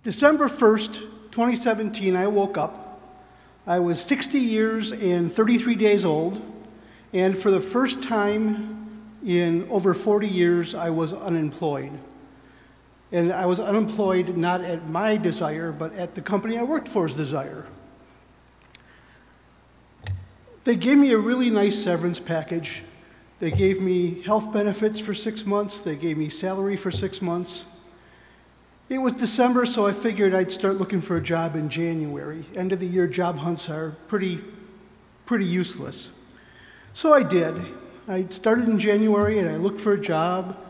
December 1st, 2017, I woke up. I was 60 years and 33 days old, and for the first time in over 40 years, I was unemployed. And I was unemployed not at my desire, but at the company I worked for's desire. They gave me a really nice severance package. They gave me health benefits for 6 months. They gave me salary for 6 months. It was December, so I figured I'd start looking for a job in January. End of the year job hunts are pretty useless. So I did. I started in January and I looked for a job.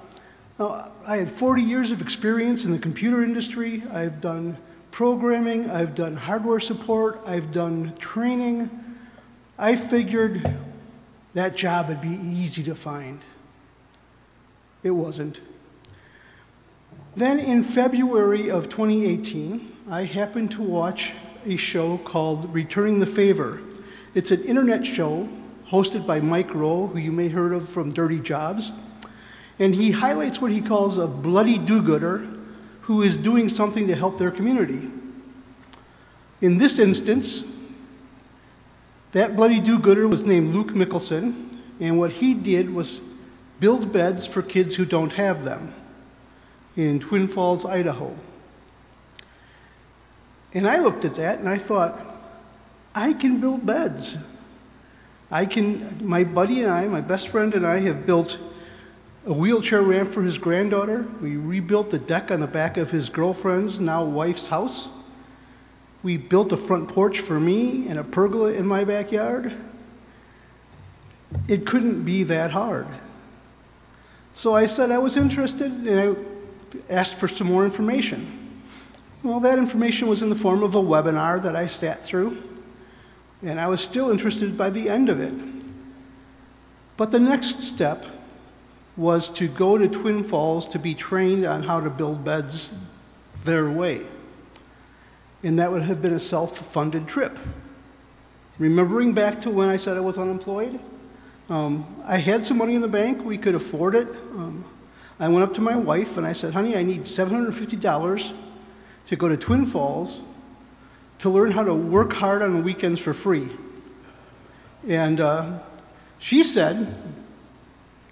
I had 40 years of experience in the computer industry. I've done programming, I've done hardware support, I've done training. I figured that job would be easy to find. It wasn't. Then in February of 2018, I happened to watch a show called Returning the Favor. It's an internet show hosted by Mike Rowe, who you may have heard of from Dirty Jobs. And he highlights what he calls a bloody do-gooder who is doing something to help their community. In this instance, that bloody do-gooder was named Luke Mickelson, and what he did was build beds for kids who don't have them in Twin Falls, Idaho. And I looked at that and I thought, I can build beds. My buddy and I, my best friend and I, have built a wheelchair ramp for his granddaughter. We rebuilt the deck on the back of his girlfriend's, now wife's, house. We built a front porch for me and a pergola in my backyard. It couldn't be that hard. So I said I was interested, and I asked for some more information. Well, that information was in the form of a webinar that I sat through, and I was still interested by the end of it. But the next step was to go to Twin Falls to be trained on how to build beds their way. And that would have been a self-funded trip. Remembering back to when I said I was unemployed, I had some money in the bank, we could afford it. I went up to my wife and I said, honey, I need $750 to go to Twin Falls to learn how to work hard on the weekends for free. And she said,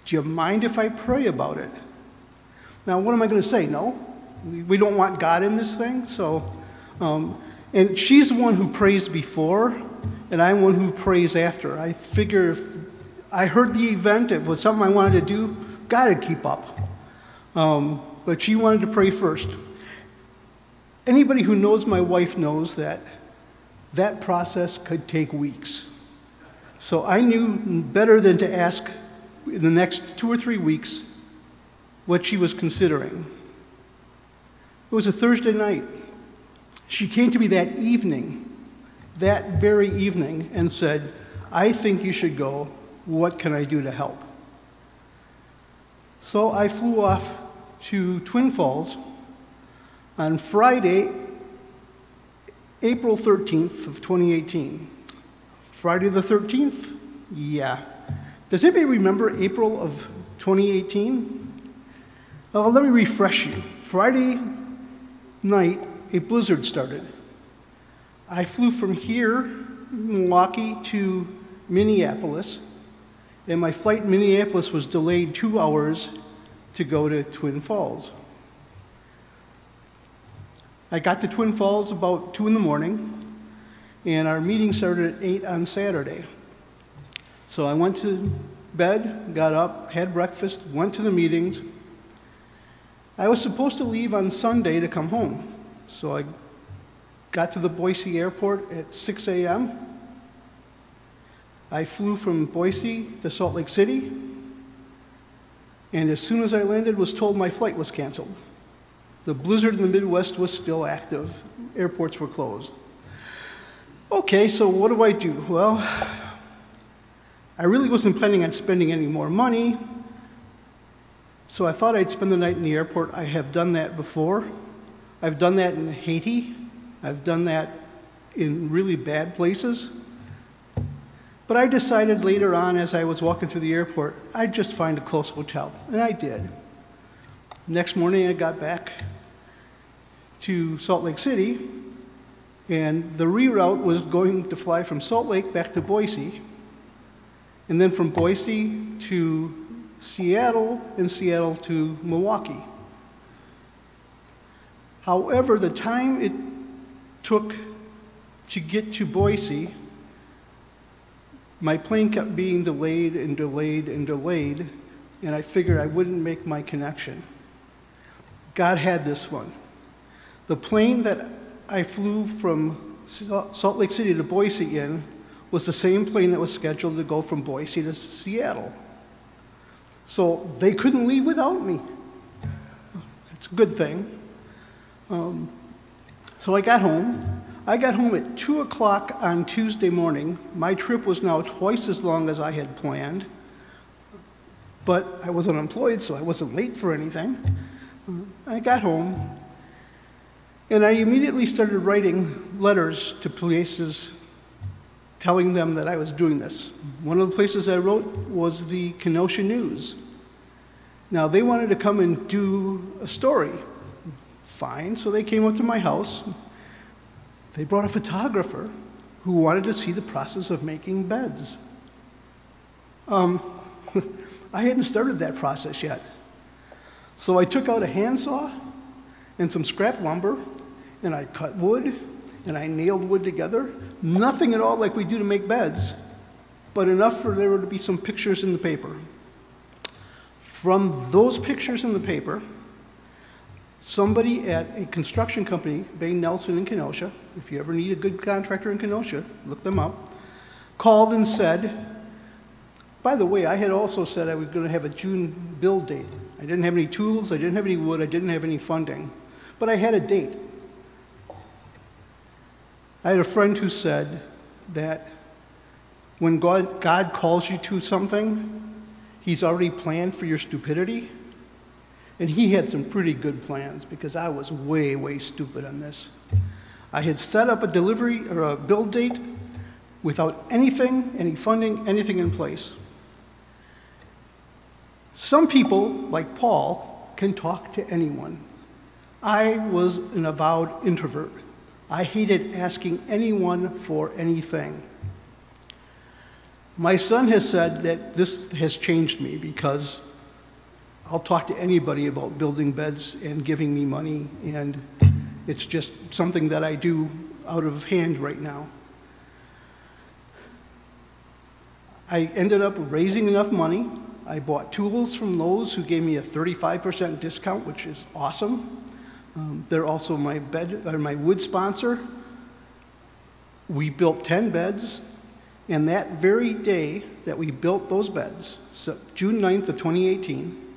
do you mind if I pray about it? Now, what am I going to say? No? We don't want God in this thing, so... and she's the one who prays before, and I'm one who prays after. I figure if I heard the event, if it was something I wanted to do, God would keep up. But she wanted to pray first. Anybody who knows my wife knows that that process could take weeks. So I knew better than to ask in the next 2 or 3 weeks what she was considering. It was a Thursday night. She came to me that evening, that very evening, and said, I think you should go. What can I do to help? So I flew off to Twin Falls on Friday, April 13th of 2018. Friday the 13th? Yeah. Does anybody remember April of 2018? Well, let me refresh you. Friday night, a blizzard started. I flew from here, Milwaukee, to Minneapolis, and my flight in Minneapolis was delayed 2 hours to go to Twin Falls. I got to Twin Falls about 2 in the morning, and our meeting started at 8 on Saturday. So I went to bed, got up, had breakfast, went to the meetings. I was supposed to leave on Sunday to come home. So I got to the Boise airport at 6 a.m. I flew from Boise to Salt Lake City, and as soon as I landed, was told my flight was canceled. The blizzard in the Midwest was still active. Airports were closed. Okay, so what do I do? Well, I really wasn't planning on spending any more money, so I thought I'd spend the night in the airport. I have done that before. I've done that in Haiti. I've done that in really bad places. But I decided later on, as I was walking through the airport, I'd just find a close hotel, and I did. Next morning I got back to Salt Lake City, and the reroute was going to fly from Salt Lake back to Boise, and then from Boise to Seattle, and Seattle to Milwaukee. However, the time it took to get to Boise, my plane kept being delayed and delayed and delayed, and I figured I wouldn't make my connection. God had this one. The plane that I flew from Salt Lake City to Boise in was the same plane that was scheduled to go from Boise to Seattle. So they couldn't leave without me. It's a good thing. So I got home. I got home at 2 o'clock on Tuesday morning. My trip was now twice as long as I had planned, but I was unemployed, so I wasn't late for anything. I got home, and I immediately started writing letters to places telling them that I was doing this. One of the places I wrote was the Kenosha News. Now, they wanted to come and do a story. Fine, so they came up to my house. They brought a photographer who wanted to see the process of making beds. I hadn't started that process yet. So I took out a handsaw and some scrap lumber, and I cut wood, and I nailed wood together. Nothing at all like we do to make beds, but enough for there to be some pictures in the paper. From those pictures in the paper, somebody at a construction company, Bain Nelson in Kenosha, if you ever need a good contractor in Kenosha, look them up, called and said, by the way, I had also said I was going to have a June build date. I didn't have any tools, I didn't have any wood, I didn't have any funding, but I had a date. I had a friend who said that when God calls you to something, He's already planned for your stupidity. And he had some pretty good plans because I was way, way stupid on this. I had set up a delivery or a build date without anything, any funding, anything in place. Some people, like Paul, can talk to anyone. I was an avowed introvert. I hated asking anyone for anything. My son has said that this has changed me because I'll talk to anybody about building beds and giving me money, and it's just something that I do out of hand right now. I ended up raising enough money. I bought tools from Lowe's, who gave me a 35% discount, which is awesome. They're also my wood sponsor. We built 10 beds, and that very day that we built those beds, so June 9th of 2018,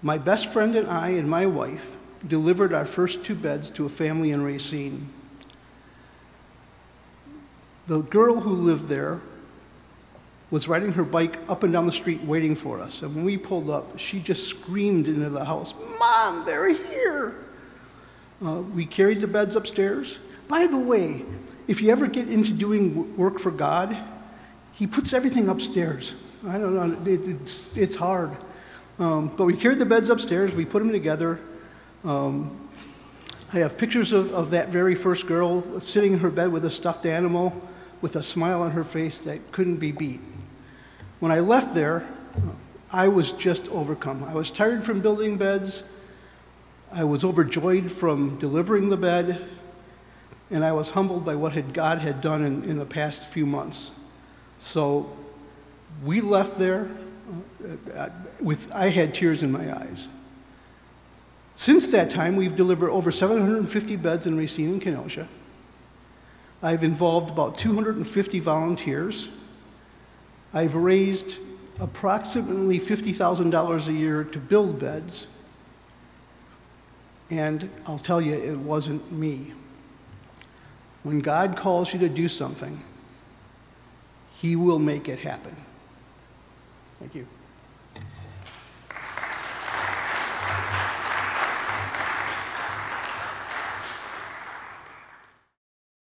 my best friend and I and my wife delivered our first 2 beds to a family in Racine. The girl who lived there was riding her bike up and down the street waiting for us. And when we pulled up, she just screamed into the house, "Mom, they're here!" We carried the beds upstairs. By the way, if you ever get into doing work for God, He puts everything upstairs. I don't know, it's hard. But we carried the beds upstairs, we put them together. I have pictures of that very first girl sitting in her bed with a stuffed animal with a smile on her face that couldn't be beat. When I left there, I was just overcome. I was tired from building beds, I was overjoyed from delivering the bed, and I was humbled by what God had done in the past few months. So we left there. I had tears in my eyes. Since that time, we've delivered over 750 beds in Racine and Kenosha. I've involved about 250 volunteers. I've raised approximately $50,000 a year to build beds. And I'll tell you, it wasn't me. When God calls you to do something, He will make it happen. Thank you.